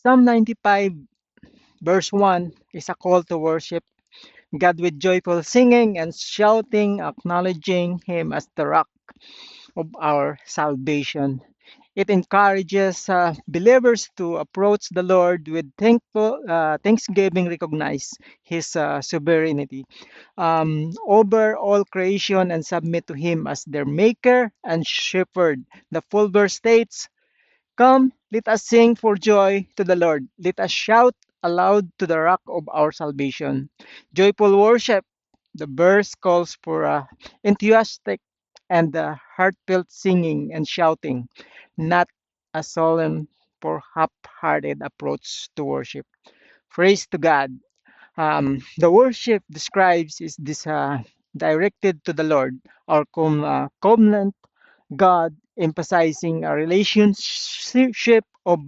Psalm 95 verse 1 is a call to worship God with joyful singing and shouting, acknowledging Him as the rock of our salvation. It encourages believers to approach the Lord with thanksgiving, recognize His sovereignty over all creation, and submit to Him as their Maker and Shepherd. The full verse states, "Come, let us sing for joy to the Lord. Let us shout aloud to the rock of our salvation." Joyful worship. The verse calls for enthusiastic and heartfelt singing and shouting, not a solemn or half-hearted approach to worship. Praise to God. The worship describes is this directed to the Lord, our covenant God, emphasizing a relationship of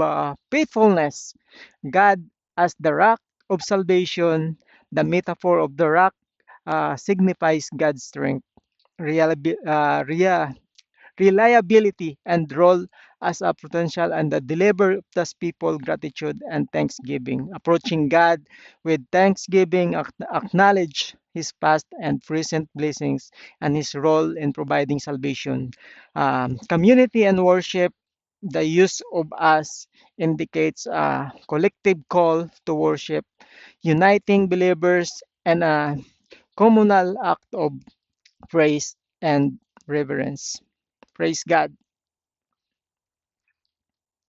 faithfulness. God as the rock of salvation. The metaphor of the rock signifies God's strength, reliability, and role as a potential and the deliver of the people gratitude and thanksgiving. Approaching God with thanksgiving, acknowledge His past and present blessings and His role in providing salvation. Community and worship. The use of us indicates a collective call to worship, uniting believers and a communal act of praise and reverence. Praise God.